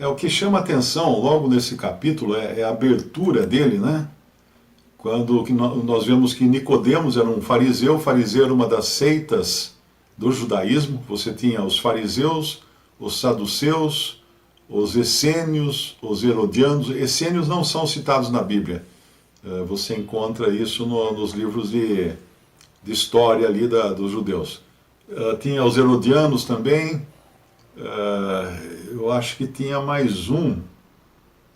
O que chama atenção logo nesse capítulo é a abertura dele, né? Quando nós vemos que Nicodemos era um fariseu, o fariseu era uma das seitas do judaísmo. Você tinha os fariseus, os saduceus, os essênios, os herodianos. Essênios não são citados na Bíblia. Você encontra isso nos livros de história ali dos judeus. Tinha os herodianos também. Eu acho que tinha mais um.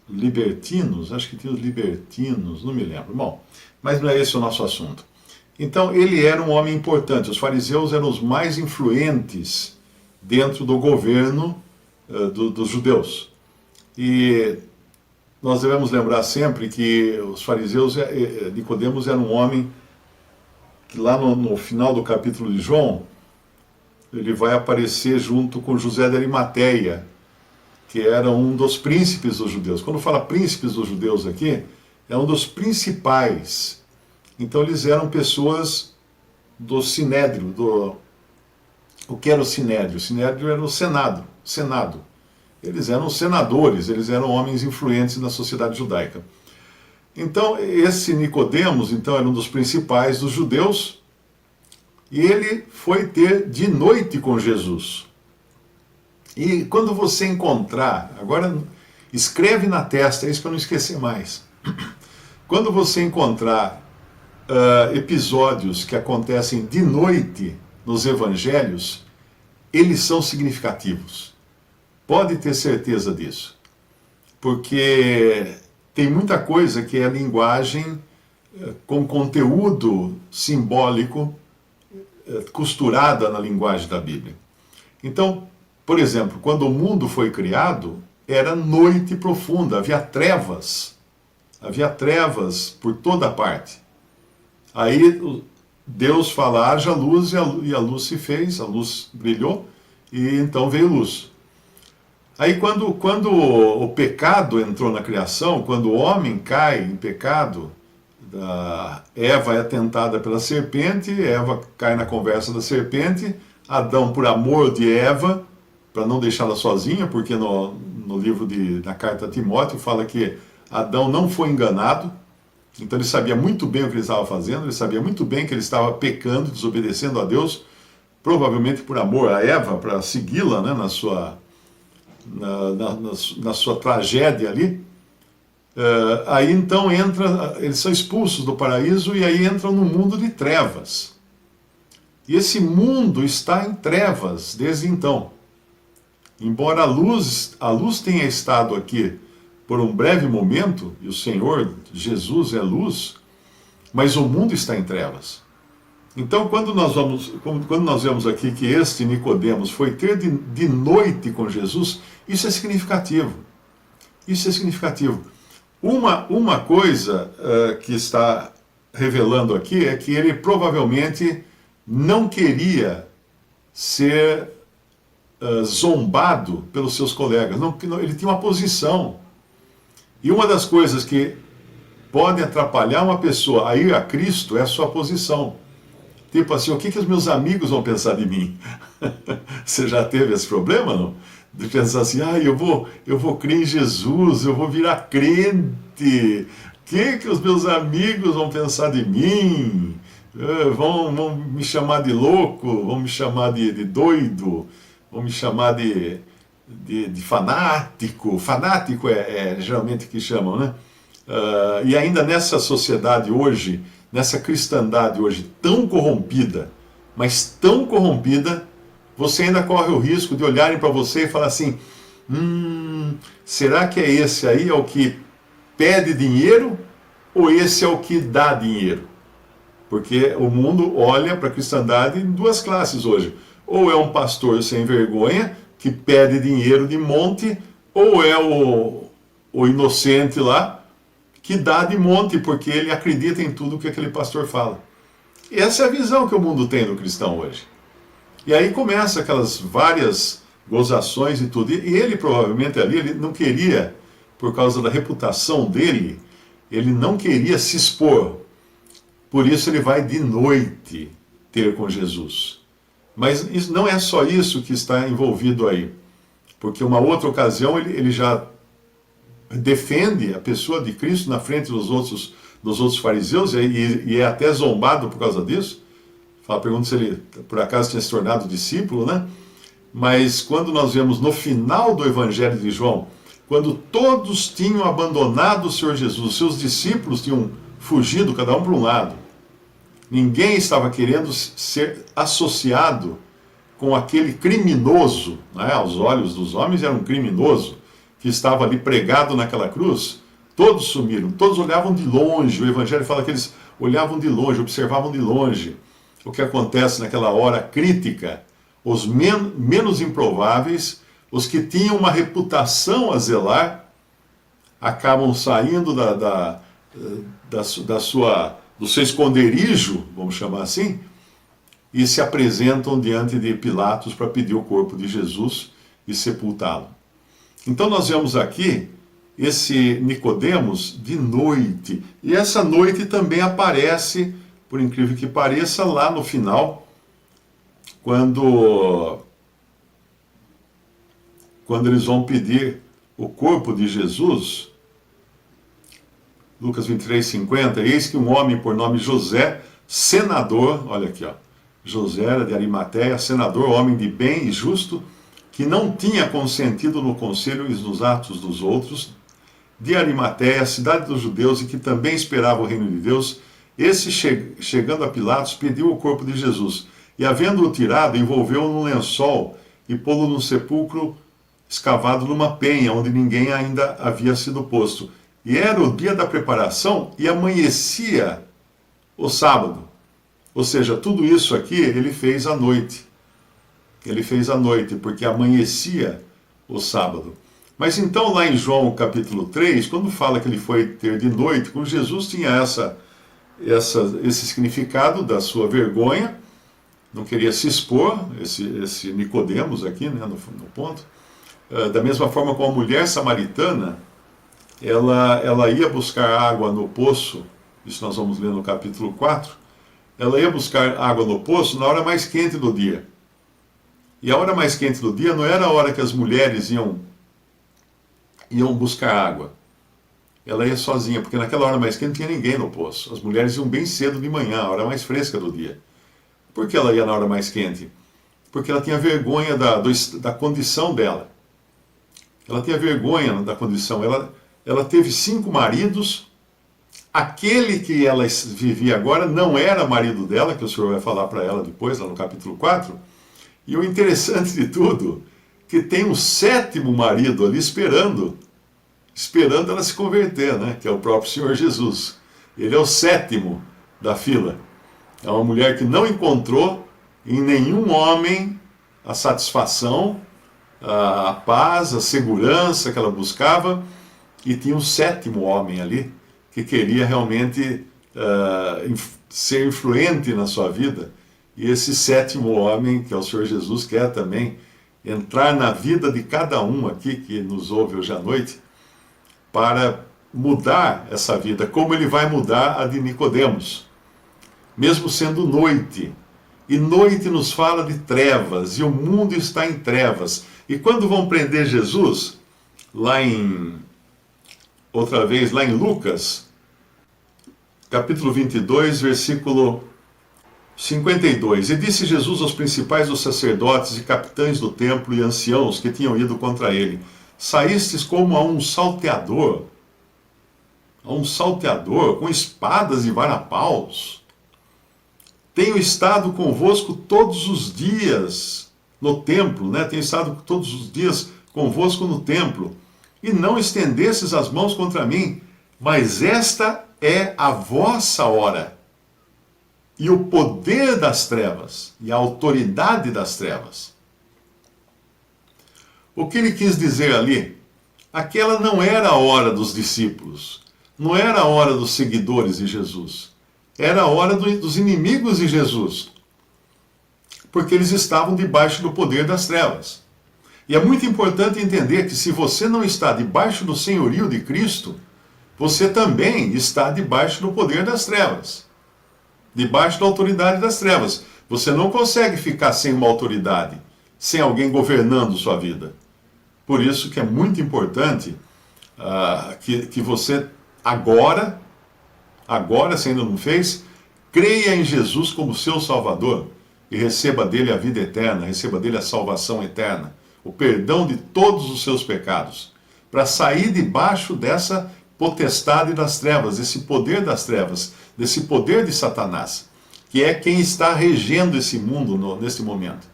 Libertinos, acho que tinha os libertinos, não me lembro. Bom, mas não é esse o nosso assunto. Então, ele era um homem importante. Os fariseus eram os mais influentes dentro do governo dos judeus. E nós devemos lembrar sempre que os fariseus, Nicodemos era um homem que lá no final do capítulo de João, ele vai aparecer junto com José de Arimateia, que era um dos príncipes dos judeus. Quando fala príncipes dos judeus aqui, é um dos principais. Então eles eram pessoas do Sinédrio. O que era o Sinédrio? O Sinédrio era o Senado. Eles eram senadores, eles eram homens influentes na sociedade judaica. Então esse Nicodemos, então, era um dos principais dos judeus, e ele foi ter de noite com Jesus. E quando você encontrar, agora escreve na testa, isso para não esquecer mais. Quando você encontrar episódios que acontecem de noite nos evangelhos, eles são significativos. Pode ter certeza disso. Porque tem muita coisa que é linguagem com conteúdo simbólico costurada na linguagem da Bíblia. Então, por exemplo, quando o mundo foi criado, era noite profunda, havia trevas por toda parte. Aí Deus fala, haja luz, e a luz se fez, a luz brilhou, e então veio luz. Aí quando o pecado entrou na criação, quando o homem cai em pecado, Eva é tentada pela serpente, Eva cai na conversa da serpente, Adão, por amor de Eva, para não deixá-la sozinha, porque no livro da carta a Timóteo fala que Adão não foi enganado, então ele sabia muito bem o que ele estava fazendo, ele sabia muito bem que ele estava pecando, desobedecendo a Deus, provavelmente por amor a Eva, para segui-la, né, na sua tragédia ali. Aí então eles são expulsos do paraíso e aí entram no mundo de trevas. E esse mundo está em trevas desde então. Embora a luz tenha estado aqui por um breve momento, e o Senhor Jesus é luz, mas o mundo está em trevas. Então, quando nós vemos aqui que este Nicodemos foi ter de noite com Jesus, isso é significativo. Isso é significativo. Uma coisa que está revelando aqui é que ele provavelmente não queria ser zombado pelos seus colegas. Não, ele tinha uma posição. E uma das coisas que pode atrapalhar uma pessoa a ir a Cristo é a sua posição. Tipo assim, o que os meus amigos vão pensar de mim? Você já teve esse problema, não? De pensar assim, eu vou crer em Jesus, eu vou virar crente. O que os meus amigos vão pensar de mim? Vão me chamar de louco, vão me chamar de doido, vão me chamar de fanático. Fanático é geralmente que chamam, né? E ainda nessa sociedade hoje, nessa cristandade hoje tão corrompida, mas tão corrompida, você ainda corre o risco de olharem para você e falar assim, será que esse aí é o que pede dinheiro ou esse é o que dá dinheiro? Porque o mundo olha para a cristandade em duas classes hoje. Ou é um pastor sem vergonha, que pede dinheiro de monte, ou é o inocente lá, que dá de monte, porque ele acredita em tudo que aquele pastor fala. E essa é a visão que o mundo tem do cristão hoje. E aí começa aquelas várias gozações e tudo. E ele provavelmente ali, ele não queria, por causa da reputação dele, ele não queria se expor. Por isso ele vai de noite ter com Jesus. Mas não é só isso que está envolvido aí. Porque uma outra ocasião ele já defende a pessoa de Cristo na frente dos outros fariseus e é até zombado por causa disso. Pergunta se ele por acaso tinha se tornado discípulo, né? Mas quando nós vemos no final do Evangelho de João, quando todos tinham abandonado o Senhor Jesus, seus discípulos tinham fugido, cada um para um lado, ninguém estava querendo ser associado com aquele criminoso, né? Aos olhos dos homens era um criminoso, que estava ali pregado naquela cruz. Todos sumiram, todos olhavam de longe. O Evangelho fala que eles olhavam de longe, observavam de longe o que acontece naquela hora crítica. Os menos improváveis, os que tinham uma reputação a zelar, acabam saindo do seu esconderijo, vamos chamar assim, e se apresentam diante de Pilatos para pedir o corpo de Jesus e sepultá-lo. Então nós vemos aqui esse Nicodemos de noite. E essa noite também aparece, por incrível que pareça, lá no final, quando eles vão pedir o corpo de Jesus. Lucas 23:50, eis que um homem por nome José, senador, olha aqui, ó, José era de Arimateia, senador, homem de bem e justo, que não tinha consentido no conselho e nos atos dos outros, de Arimateia, cidade dos judeus, e que também esperava o reino de Deus, esse, chegando a Pilatos, pediu o corpo de Jesus, e havendo-o tirado, envolveu-o num lençol, e pô-lo num sepulcro escavado numa penha, onde ninguém ainda havia sido posto. E era o dia da preparação, e amanhecia o sábado. Ou seja, tudo isso aqui ele fez à noite. Ele fez à noite, porque amanhecia o sábado. Mas então lá em João capítulo 3, quando fala que ele foi ter de noite, com Jesus tinha esse significado da sua vergonha, não queria se expor, esse Nicodemos aqui, né, no ponto. Da mesma forma como a mulher samaritana, ela ia buscar água no poço, isso nós vamos ler no capítulo 4, ela ia buscar água no poço na hora mais quente do dia. E a hora mais quente do dia não era a hora que as mulheres iam buscar água. Ela ia sozinha, porque naquela hora mais quente não tinha ninguém no poço. As mulheres iam bem cedo de manhã, a hora mais fresca do dia. Por que ela ia na hora mais quente? Porque ela tinha vergonha da condição dela. Ela tinha vergonha da condição. Ela teve 5 maridos. Aquele que ela vivia agora não era marido dela, que o Senhor vai falar para ela depois, lá no capítulo 4. E o interessante de tudo, que tem um 7º marido ali esperando ela se converter, né? Que é o próprio Senhor Jesus. Ele é o 7º da fila. É uma mulher que não encontrou em nenhum homem a satisfação, a paz, a segurança que ela buscava, e tinha um 7º homem ali que queria realmente ser influente na sua vida. E esse 7º homem, que é o Senhor Jesus, quer também entrar na vida de cada um aqui que nos ouve hoje à noite, para mudar essa vida, como ele vai mudar a de Nicodemos, mesmo sendo noite. E noite nos fala de trevas, e o mundo está em trevas. E quando vão prender Jesus, outra vez, lá em Lucas, capítulo 22, versículo 52. E disse Jesus aos principais dos sacerdotes e capitães do templo e anciãos que tinham ido contra ele: saístes como a um salteador com espadas e varapaus. Tenho estado convosco todos os dias no templo, né? Tenho estado todos os dias convosco no templo, e não estendestes as mãos contra mim, mas esta é a vossa hora, e o poder das trevas, e a autoridade das trevas. O que ele quis dizer ali? Aquela não era a hora dos discípulos, não era a hora dos seguidores de Jesus, era a hora dos inimigos de Jesus, porque eles estavam debaixo do poder das trevas. E é muito importante entender que se você não está debaixo do senhorio de Cristo, você também está debaixo do poder das trevas, debaixo da autoridade das trevas. Você não consegue ficar sem uma autoridade, sem alguém governando sua vida. Por isso que é muito importante que você agora, se ainda não fez, creia em Jesus como seu Salvador e receba dele a vida eterna, receba dele a salvação eterna, o perdão de todos os seus pecados, para sair debaixo dessa potestade das trevas, desse poder das trevas, desse poder de Satanás, que é quem está regendo esse mundo nesse momento.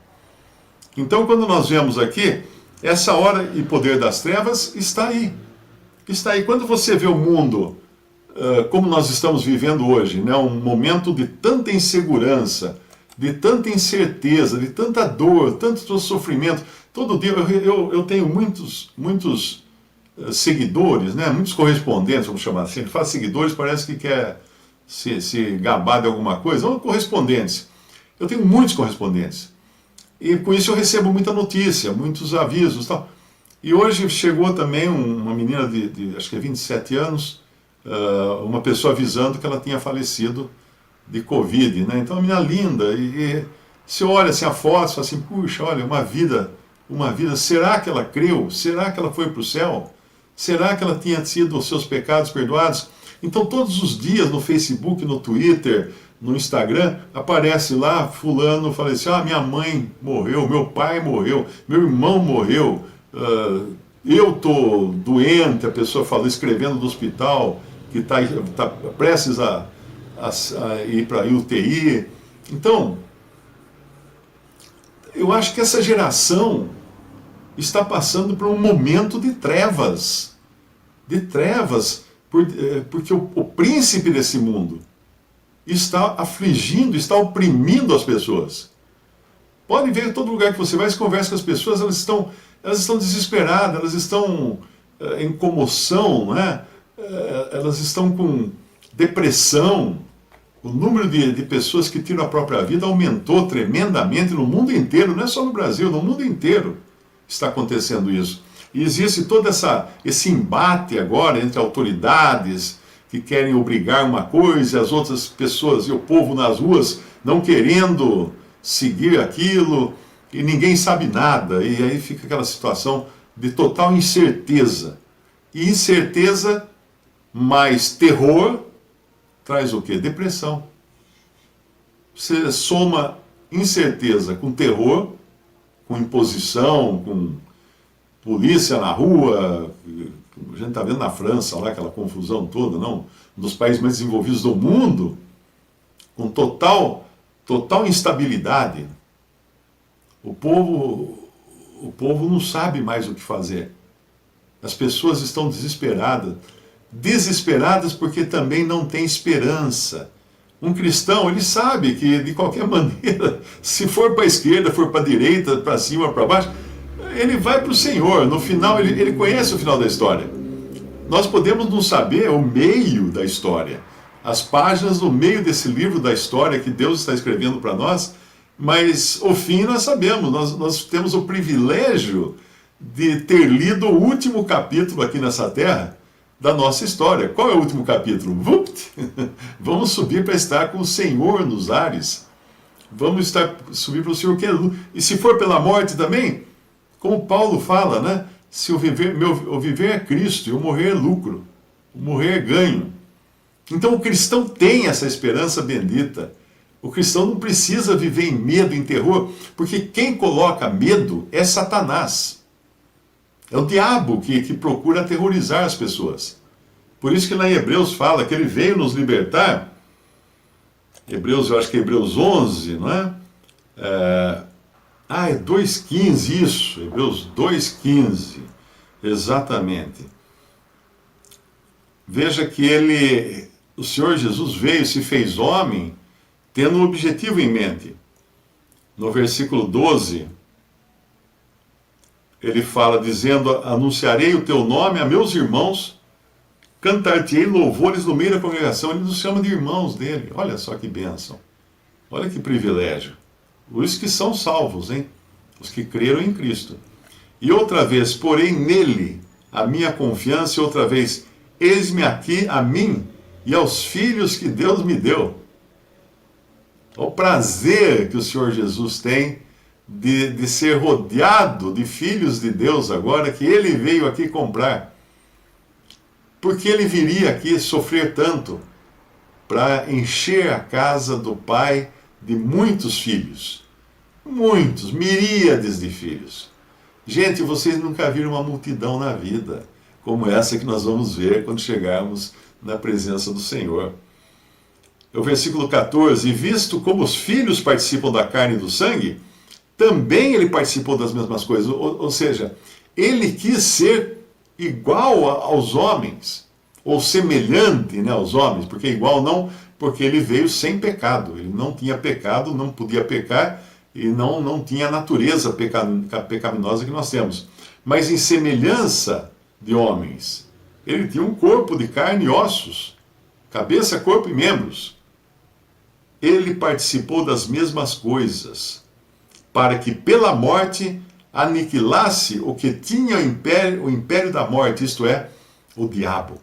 Então, quando nós vemos aqui, essa hora e poder das trevas está aí. Está aí. Quando você vê o mundo como nós estamos vivendo hoje, né? Um momento de tanta insegurança, de tanta incerteza, de tanta dor, tanto sofrimento. Todo dia eu tenho muitos seguidores, né? Muitos correspondentes, vamos chamar assim. Ele fala seguidores, parece que quer se gabar de alguma coisa. Não, correspondentes. Eu tenho muitos correspondentes. E com isso eu recebo muita notícia, muitos avisos e tal. E hoje chegou também uma menina de acho que é 27 anos, uma pessoa avisando que ela tinha falecido de Covid, né? Então, uma menina linda, e você olha assim a foto, fala assim, puxa, olha, uma vida, será que ela creu? Será que ela foi para o céu? Será que ela tinha tido os seus pecados perdoados? Então, todos os dias no Facebook, no Twitter, no Instagram, aparece lá, fulano, faleceu, minha mãe morreu, meu pai morreu, meu irmão morreu, eu estou doente, a pessoa falou, escrevendo do hospital, que está prestes a ir para a UTI. Então, eu acho que essa geração está passando por um momento de trevas, porque o príncipe desse mundo está afligindo, está oprimindo as pessoas. Pode ver em todo lugar que você vai, se conversa com as pessoas, elas estão desesperadas, elas estão em comoção, né? Elas estão com depressão. O número de pessoas que tiram a própria vida aumentou tremendamente no mundo inteiro, não é só no Brasil, no mundo inteiro está acontecendo isso. E existe todo esse embate agora entre autoridades que querem obrigar uma coisa, as outras pessoas e o povo nas ruas não querendo seguir aquilo, e ninguém sabe nada, e aí fica aquela situação de total incerteza. E incerteza mais terror traz o quê? Depressão. Você soma incerteza com terror, com imposição, com polícia na rua. A gente está vendo na França lá aquela confusão toda, não? Um dos países mais desenvolvidos do mundo, com total instabilidade. O povo não sabe mais o que fazer. As pessoas estão desesperadas porque também não tem esperança. Um cristão, ele sabe que de qualquer maneira, se for para a esquerda, for para a direita, para cima, para baixo, ele vai para o Senhor. No final, ele conhece o final da história. Nós podemos não saber o meio da história, as páginas no meio desse livro da história que Deus está escrevendo para nós, mas o fim nós sabemos. Nós temos o privilégio de ter lido o último capítulo aqui nessa terra da nossa história. Qual é o último capítulo? Vamos subir para estar com o Senhor nos ares. Vamos subir para o Senhor. E se for pela morte também, como Paulo fala, né? Se o viver é Cristo e o morrer é lucro, o morrer é ganho. Então o cristão tem essa esperança bendita. O cristão não precisa viver em medo, em terror, porque quem coloca medo é Satanás. É o diabo que procura aterrorizar as pessoas. Por isso que lá em Hebreus fala que ele veio nos libertar. Hebreus, eu acho que é Hebreus 11, não é? É 2,15 isso. Hebreus 2,15. Exatamente. Veja que o Senhor Jesus veio, se fez homem, tendo um objetivo em mente. No versículo 12... ele fala dizendo, anunciarei o teu nome a meus irmãos, cantar-te-ei louvores no meio da congregação. Ele nos chama de irmãos dele. Olha só que bênção. Olha que privilégio. Os que são salvos, hein? Os que creram em Cristo. E outra vez, porém nele a minha confiança, e outra vez, eis-me aqui a mim e aos filhos que Deus me deu. O prazer que o Senhor Jesus tem de ser rodeado de filhos de Deus agora, que ele veio aqui comprar. Porque ele viria aqui sofrer tanto para encher a casa do Pai de muitos filhos. Muitos, miríades de filhos. Gente, vocês nunca viram uma multidão na vida como essa que nós vamos ver quando chegarmos na presença do Senhor. O versículo 14: e visto como os filhos participam da carne e do sangue, também ele participou das mesmas coisas. Ou seja, ele quis ser igual aos homens, ou semelhante, né, aos homens, porque igual não, porque ele veio sem pecado. Ele não tinha pecado, não podia pecar, e não tinha a natureza pecaminosa que nós temos. Mas em semelhança de homens, ele tinha um corpo de carne e ossos, cabeça, corpo e membros. Ele participou das mesmas coisas, para que pela morte aniquilasse o que tinha o império da morte, isto é, o diabo.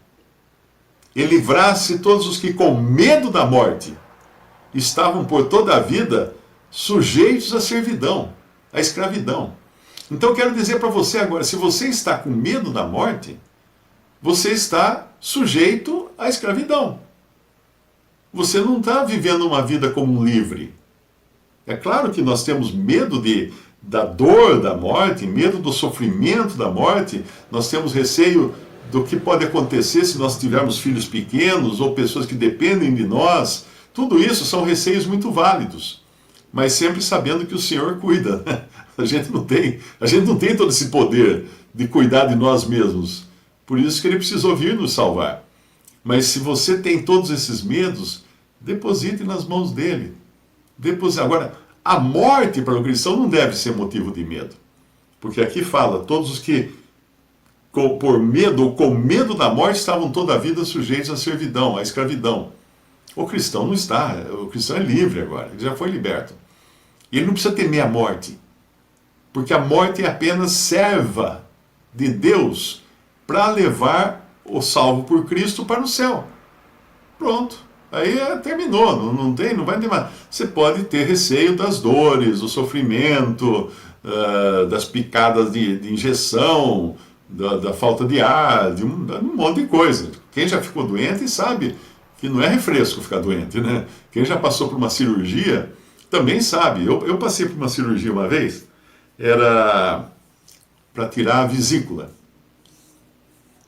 E livrasse todos os que com medo da morte estavam por toda a vida sujeitos à servidão, à escravidão. Então eu quero dizer para você agora, se você está com medo da morte, você está sujeito à escravidão. Você não está vivendo uma vida como um livre. É claro que nós temos medo da dor da morte, medo do sofrimento da morte, nós temos receio do que pode acontecer se nós tivermos filhos pequenos ou pessoas que dependem de nós. Tudo isso são receios muito válidos, mas sempre sabendo que o Senhor cuida. A gente não tem todo esse poder de cuidar de nós mesmos. Por isso que ele precisou vir nos salvar. Mas se você tem todos esses medos, deposite nas mãos dele. Agora, a morte para o cristão não deve ser motivo de medo. Porque aqui fala, todos os que por medo ou com medo da morte estavam toda a vida sujeitos à servidão, à escravidão. O cristão não está, o cristão é livre agora, ele já foi liberto. E ele não precisa temer a morte, porque a morte é apenas serva de Deus para levar o salvo por Cristo para o céu. Pronto, aí terminou, não vai ter mais. Você pode ter receio das dores, do sofrimento, das picadas de injeção, da falta de ar, de um monte de coisa. Quem já ficou doente sabe que não é refresco ficar doente, né? Quem já passou por uma cirurgia também sabe. Eu passei por uma cirurgia uma vez, era para tirar a vesícula.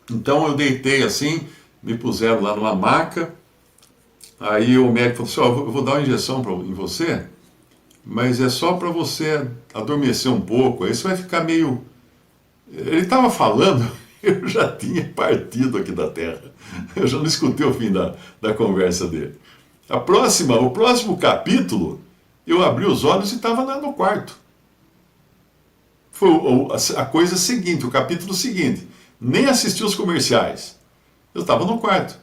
Então eu deitei assim, me puseram lá numa maca, aí o médico falou assim, eu vou dar uma injeção em você, mas é só para você adormecer um pouco, aí você vai ficar meio... Ele estava falando, eu já tinha partido aqui da terra. Eu já não escutei o fim da conversa dele. O próximo capítulo, eu abri os olhos e estava lá no quarto. Foi a coisa seguinte, o capítulo seguinte. Nem assisti os comerciais. Eu estava no quarto.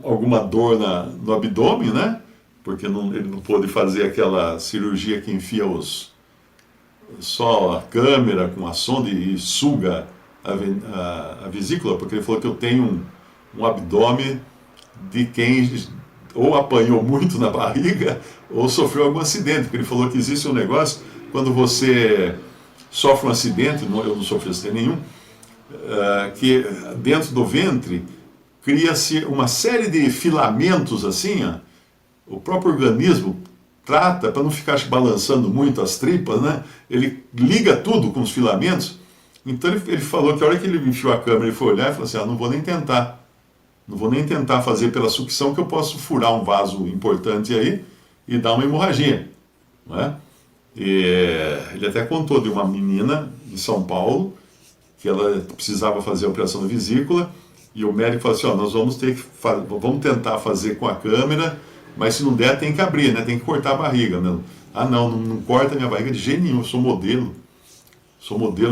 Alguma dor no abdômen, né? Porque ele não pôde fazer aquela cirurgia que enfia só a câmera com a sonda e suga a vesícula, porque ele falou que eu tenho um abdômen de quem ou apanhou muito na barriga ou sofreu algum acidente, porque ele falou que existe um negócio, quando você sofre um acidente, eu não sofri acidente nenhum, que dentro do ventre cria-se uma série de filamentos assim, o próprio organismo trata para não ficar balançando muito as tripas, né? Ele liga tudo com os filamentos. Então ele falou que a hora que ele enfiou a câmera e foi olhar, ele falou assim, não vou nem tentar fazer pela sucção, que eu posso furar um vaso importante aí e dar uma hemorragia, né? E ele até contou de uma menina em São Paulo que ela precisava fazer a operação da vesícula e o médico falou assim, nós vamos tentar fazer com a câmera, mas se não der tem que abrir, né? Tem que cortar a barriga, né? Não corta a minha barriga de jeito nenhum, eu sou modelo,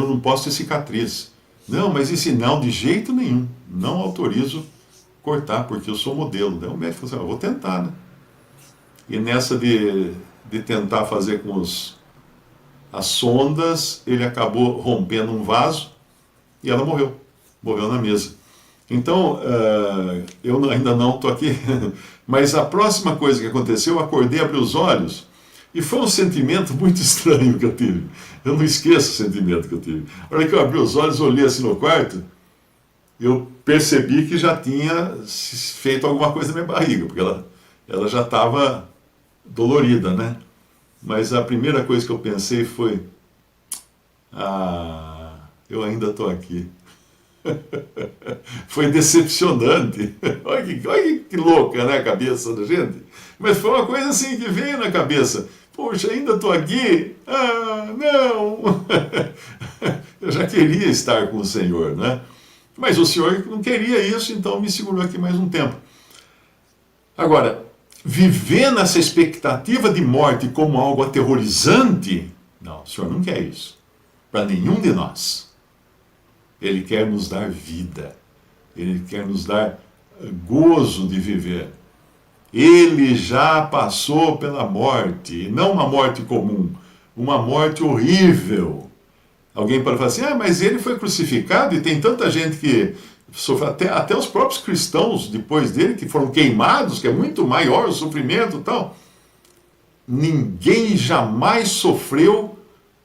não posso ter cicatriz. Não, mas esse não, de jeito nenhum, não autorizo cortar, porque eu sou modelo. Daí o médico falou assim, eu vou tentar, né? E nessa de tentar fazer com as sondas, ele acabou rompendo um vaso e ela morreu na mesa. Então, eu ainda não estou aqui, mas a próxima coisa que aconteceu, eu acordei, abri os olhos E foi um sentimento muito estranho que eu tive. Eu não esqueço o sentimento que eu tive. A hora que eu abri os olhos, olhei assim no quarto, eu percebi que já tinha feito alguma coisa na minha barriga, porque ela já estava dolorida, né? Mas a primeira coisa que eu pensei foi: ah, eu ainda estou aqui. Foi decepcionante. Olha que louca, né, a cabeça da gente. Mas foi uma coisa assim que veio na cabeça. Poxa, ainda estou aqui? Ah, não! Eu já queria estar com o Senhor, né? Mas o Senhor não queria isso, então me segurou aqui mais um tempo. Agora, viver nessa expectativa de morte como algo aterrorizante, não, o Senhor não quer isso. Para nenhum de nós. Ele quer nos dar vida. Ele quer nos dar gozo de viver. Ele já passou pela morte, não uma morte comum, uma morte horrível. Alguém pode falar assim: ah, mas ele foi crucificado e tem tanta gente que sofreu, até os próprios cristãos depois dele, que foram queimados, que é muito maior o sofrimento e tal. Ninguém jamais sofreu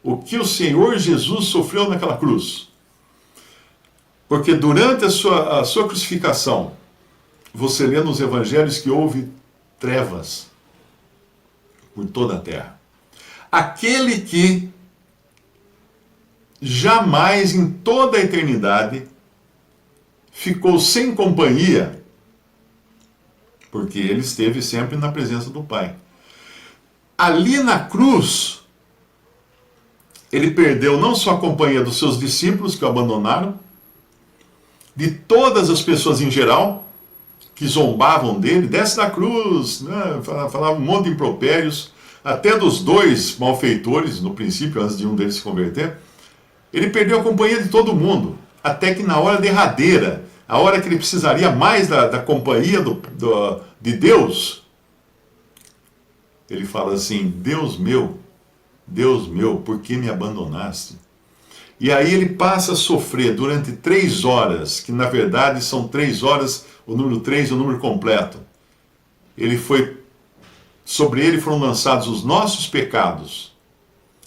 o que o Senhor Jesus sofreu naquela cruz. Porque durante a sua crucificação, você lê nos evangelhos que houve trevas por toda a terra. Aquele que jamais em toda a eternidade ficou sem companhia, porque ele esteve sempre na presença do Pai. Ali na cruz, ele perdeu não só a companhia dos seus discípulos que o abandonaram, de todas as pessoas em geral, que zombavam dele, desce da cruz, né? Falava um monte de impropérios, até dos dois malfeitores, no princípio, antes de um deles se converter. Ele perdeu a companhia de todo mundo, até que na hora derradeira, a hora que ele precisaria mais da companhia de Deus, ele fala assim: Deus meu, por que me abandonaste? E aí ele passa a sofrer durante 3 horas, que na verdade são 3 horas, o número 3 é o número completo. Sobre ele foram lançados os nossos pecados.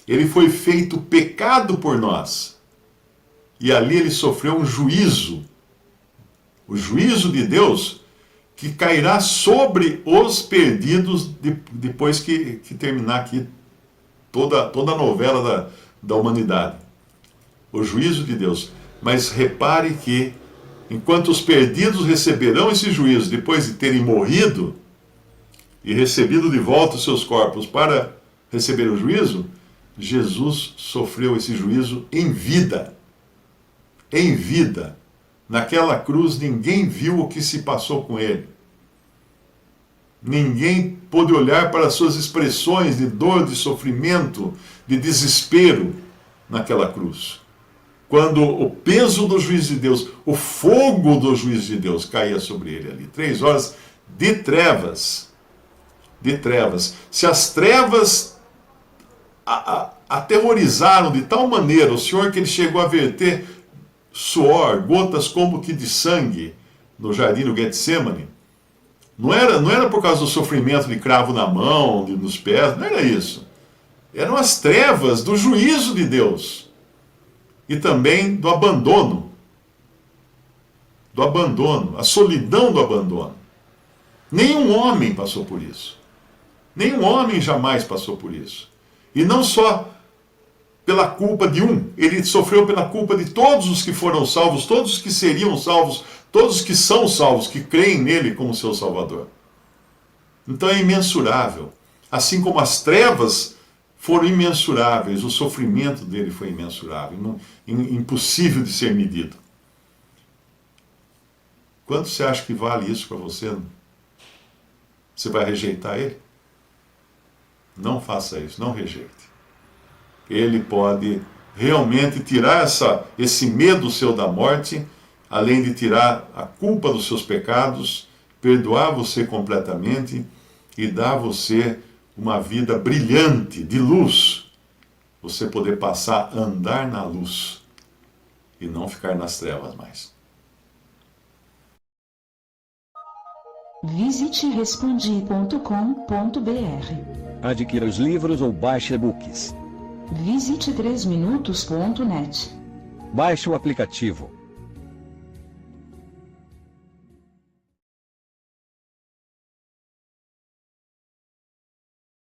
Ele foi feito pecado por nós. E ali ele sofreu um juízo. O juízo de Deus que cairá sobre os perdidos depois que terminar aqui toda a novela da humanidade. O juízo de Deus. Mas repare que, enquanto os perdidos receberão esse juízo depois de terem morrido e recebido de volta os seus corpos para receber o juízo, Jesus sofreu esse juízo em vida. Em vida. Naquela cruz ninguém viu o que se passou com ele. Ninguém pôde olhar para as suas expressões de dor, de sofrimento, de desespero naquela cruz. Quando o peso do juízo de Deus, o fogo do juízo de Deus caía sobre ele ali. 3 horas de trevas. De trevas. Se as trevas aterrorizaram de tal maneira o Senhor que ele chegou a verter suor, gotas como que de sangue no jardim do Getsemane, não era por causa do sofrimento de cravo na mão, nos pés, não era isso. Eram as trevas do juízo de Deus. E também do abandono. Do abandono, a solidão do abandono. Nenhum homem passou por isso. Nenhum homem jamais passou por isso. E não só pela culpa de um, ele sofreu pela culpa de todos os que foram salvos, todos os que seriam salvos, todos os que são salvos, que creem nele como seu Salvador. Então é imensurável. Assim como as trevas foram imensuráveis, o sofrimento dele foi imensurável, impossível de ser medido. Quanto você acha que vale isso para você? Você vai rejeitar ele? Não faça isso, não rejeite. Ele pode realmente tirar esse medo seu da morte, além de tirar a culpa dos seus pecados, perdoar você completamente e dar a você uma vida brilhante, de luz. Você poder passar a andar na luz e não ficar nas trevas mais. Visite respondi.com.br. Adquira os livros ou baixe e-books. Visite 3minutos.net. Baixe o aplicativo.